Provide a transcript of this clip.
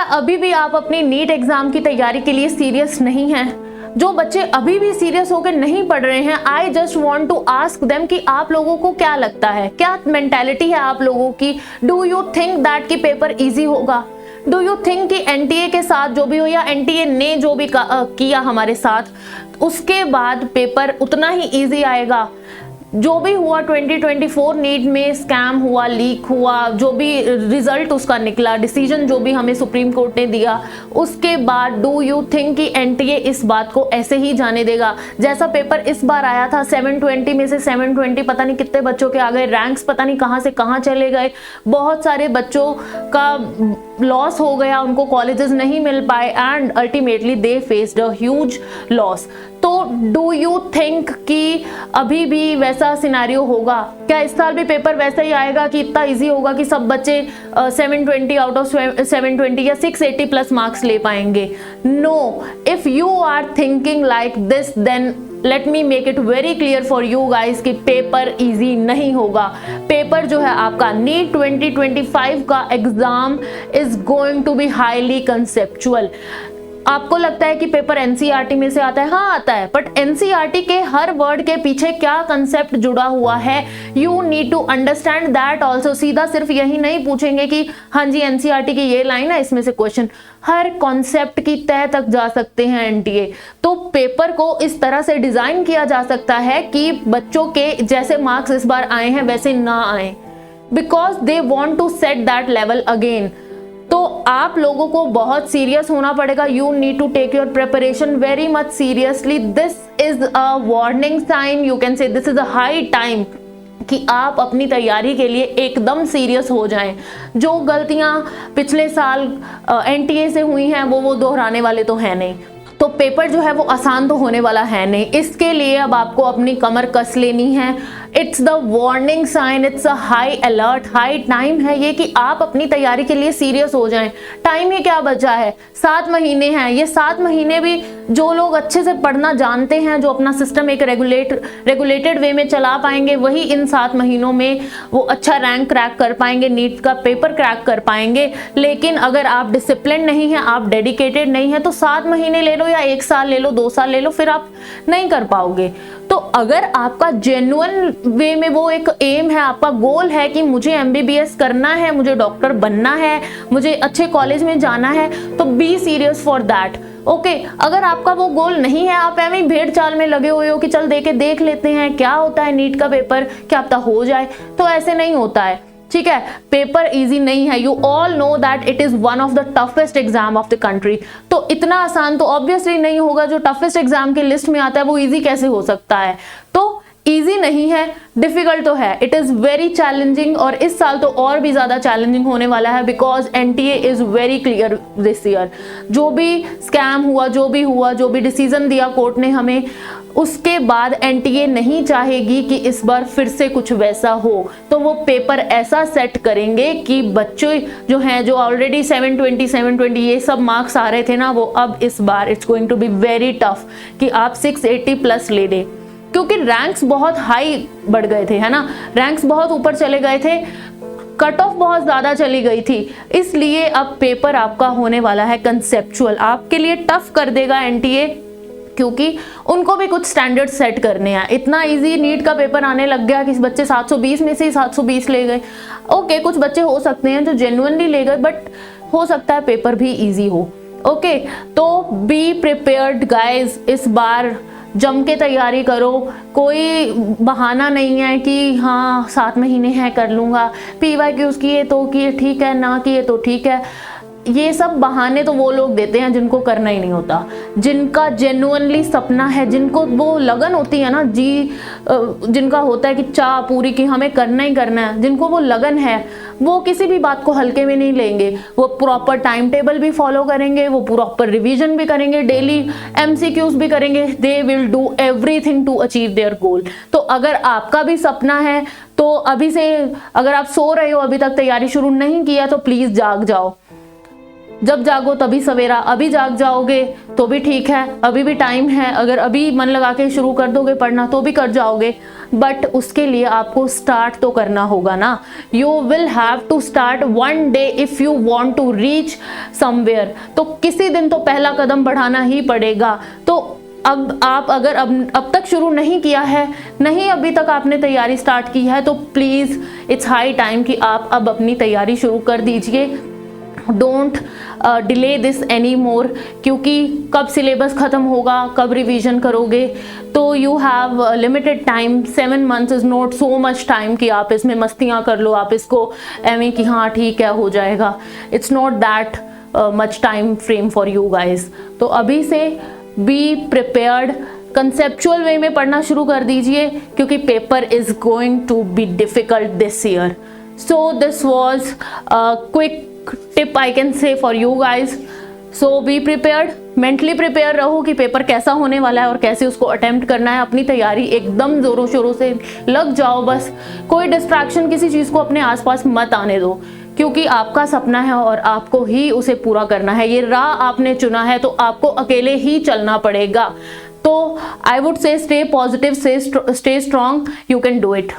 क्या अभी भी आप अपनी नीट एग्जाम की तैयारी के लिए सीरियस नहीं हैं? जो बच्चे अभी भी सीरियस होकर नहीं पढ़ रहे हैं, I just want to ask them कि आप लोगों को क्या लगता है, क्या मेंटेलिटी है आप लोगों की? डू यू थिंक दैट कि पेपर इजी होगा? डू यू थिंक कि एनटीए के साथ जो भी हो या एनटीए ने जो भी किया हमारे साथ, उसके बाद पेपर उतना ही इजी आएगा? जो भी हुआ 2024 नीट में, स्कैम हुआ, लीक हुआ, जो भी रिजल्ट उसका निकला, डिसीजन जो भी हमें सुप्रीम कोर्ट ने दिया, उसके बाद डू यू थिंक कि एनटीए इस बात को ऐसे ही जाने देगा? जैसा पेपर इस बार आया था, 720 में से 720 पता नहीं कितने बच्चों के आ गए, रैंक्स पता नहीं कहां से कहां चले गए, बहुत सारे बच्चों का लॉस हो गया, उनको कॉलेजेस नहीं मिल पाए and ultimately they faced a huge loss. तो डू यू थिंक कि अभी भी वैसा सिनेरियो होगा? क्या इस साल भी पेपर वैसा ही आएगा कि इतना इजी होगा कि सब बच्चे 720 आउट ऑफ 720 या 680 प्लस मार्क्स ले पाएंगे? No, if you are thinking like this then let me make it very clear for you guys कि पेपर इजी नहीं होगा। पेपर जो है आपका नीट 2025 का exam is going to be highly conceptual. आपको लगता है कि पेपर एनसीईआरटी में से आता है? हाँ आता है, बट एनसीईआरटी के हर वर्ड के पीछे क्या कंसेप्ट जुड़ा हुआ है, you need to understand that also. सीधा सिर्फ यही नहीं पूछेंगे कि हाँ जी एनसीईआरटी की ये लाइन है, इसमें से क्वेश्चन, हर कॉन्सेप्ट की तह तक जा सकते हैं एनटीए। तो पेपर को इस तरह से डिजाइन किया जा सकता है कि बच्चों के जैसे मार्क्स इस बार आए हैं वैसे ना आए, because they want to set that level again. तो आप लोगों को बहुत सीरियस होना पड़ेगा। You need to take your preparation very much seriously. This is a warning sign, you can say this is a high time कि आप अपनी तैयारी के लिए एकदम सीरियस हो जाएं। जो गलतियां पिछले साल एनटीए से हुई हैं वो दोहराने वाले तो है नहीं, तो पेपर जो है वो आसान तो होने वाला है नहीं। इसके लिए अब आपको अपनी कमर कस लेनी है। It's the warning sign, it's a high alert, high time है ये कि आप अपनी तैयारी के लिए सीरियस हो जाएं। टाइम ही क्या बचा है, 7 महीने हैं। ये 7 महीने भी जो लोग अच्छे से पढ़ना जानते हैं, जो अपना सिस्टम एक रेगुलेटेड वे में चला पाएंगे, वही इन 7 महीनों में वो अच्छा रैंक क्रैक कर पाएंगे, नीट का पेपर क्रैक कर पाएंगे। लेकिन अगर आप डिसिप्लिन नहीं है, आप डेडिकेटेड नहीं है, तो 7 महीने ले लो या 1 साल ले लो, 2 साल ले लो, फिर आप नहीं कर पाओगे। तो अगर आपका जेन्युइन वे में वो एक एम है, आपका गोल है कि मुझे एमबीबीएस करना है, मुझे डॉक्टर बनना है, मुझे अच्छे कॉलेज में जाना है, तो be serious for that. Okay, अगर आपका वो गोल नहीं है, आप ऐਵੇਂ भेड़ चाल में लगे हुए हो कि चल देख लेते हैं क्या होता है नीट का पेपर, क्या पता हो जाए, तो ऐसे नहीं होता है। ठीक है, पेपर इजी नहीं है। You all know that it is one of the toughest exam of the country. तो इतना आसान तो ऑब्वियसली नहीं होगा। जो टफेस्ट एग्जाम के लिस्ट में आता है वो इजी कैसे हो सकता है? तो इजी नहीं है, डिफिकल्ट तो है। इट इज वेरी चैलेंजिंग, और इस साल तो और भी ज्यादा चैलेंजिंग होने वाला है, because NTA is very clear this year. जो भी स्कैम हुआ, जो भी डिसीजन दिया कोर्ट ने हमें, उसके बाद एनटीए नहीं चाहेगी कि इस बार फिर से कुछ वैसा हो। तो वो पेपर ऐसा सेट करेंगे कि बच्चे जो हैं, जो ऑलरेडी 720 ये सब मार्क्स आ रहे थे ना, वो अब इस बार it's going to be very tough कि आप 680 प्लस ले लें, क्योंकि रैंक्स बहुत हाई बढ़ गए थे, है ना, रैंक्स बहुत ऊपर चले गए थे, कट ऑफ बहुत ज्यादा चली गई थी। इसलिए अब पेपर आपका होने वाला है कंसेप्चुअल। आपके लिए टफ कर देगा एनटीए, क्योंकि उनको भी कुछ स्टैंडर्ड सेट करने हैं। इतना इजी नीट का पेपर आने लग गया कि बच्चे 720 में से ही 720 ले गए। ओके, कुछ बच्चे हो सकते हैं जो जेन्युइनली ले गए, बट हो सकता है पेपर भी इजी हो। ओके, तो बी प्रिपेयर्ड गाइज, इस बार जम के तैयारी करो। कोई बहाना नहीं है कि हाँ 7 महीने हैं कर लूँगा, PYQs किए तो किए ठीक है, ना किए तो ठीक है। ये सब बहाने तो वो लोग देते हैं जिनको करना ही नहीं होता, जिनका जेन्युइनली सपना है, जिनको वो लगन होती है ना जी, जिनका होता है कि चाह पूरी की हमें करना ही करना है, जिनको वो लगन है, वो किसी भी बात को हल्के में नहीं लेंगे। वो प्रॉपर टाइम टेबल भी फॉलो करेंगे, वो प्रॉपर रिवीजन भी करेंगे, डेली MCQs भी करेंगे। They will do everything to achieve their goal. तो अगर आपका भी सपना है तो अभी से, अगर आप सो रहे हो अभी तक तैयारी शुरू नहीं किया, तो प्लीज जाग जाओ। जब जागो तभी सवेरा, अभी जाग जाओगे तो भी ठीक है, अभी भी टाइम है, अगर अभी मन लगा के शुरू कर दोगे पढ़ना तो भी कर जाओगे, बट उसके लिए आपको स्टार्ट तो करना होगा ना। You will have to start one day if you want to reach somewhere. तो किसी दिन तो पहला कदम बढ़ाना ही पड़ेगा। तो अब आप अगर अब तक शुरू नहीं किया है, नहीं अभी तक आपने तैयारी स्टार्ट की है, तो प्लीज़ इट्स हाई टाइम कि आप अब अपनी तैयारी शुरू कर दीजिए। Don't delay this any more, क्योंकि कब सिलेबस ख़त्म होगा, कब रिवीजन करोगे, तो you have limited time. 7 months is not so much time कि आप इसमें मस्तियाँ कर लो, आप इसको एवं कि हाँ ठीक है हो जाएगा। It's not that much time frame for you guys. तो अभी से बी प्रिपेयर्ड, कंसेप्चुअल वे में पढ़ना शुरू कर दीजिए, क्योंकि paper is going to be difficult this year. So this was quick tip I can say for you guys. So be prepared, mentally prepare रहो कि पेपर कैसा होने वाला है और कैसे उसको अटेम्प्ट करना है। अपनी तैयारी एकदम ज़ोरों शोरों से लग जाओ, बस कोई डिस्ट्रैक्शन, किसी चीज़ को अपने आसपास मत आने दो, क्योंकि आपका सपना है और आपको ही उसे पूरा करना है। ये राह आपने चुना है तो आपको अकेले ही चलना पड़ेगा। तो I would say stay positive, stay strong, you can do it.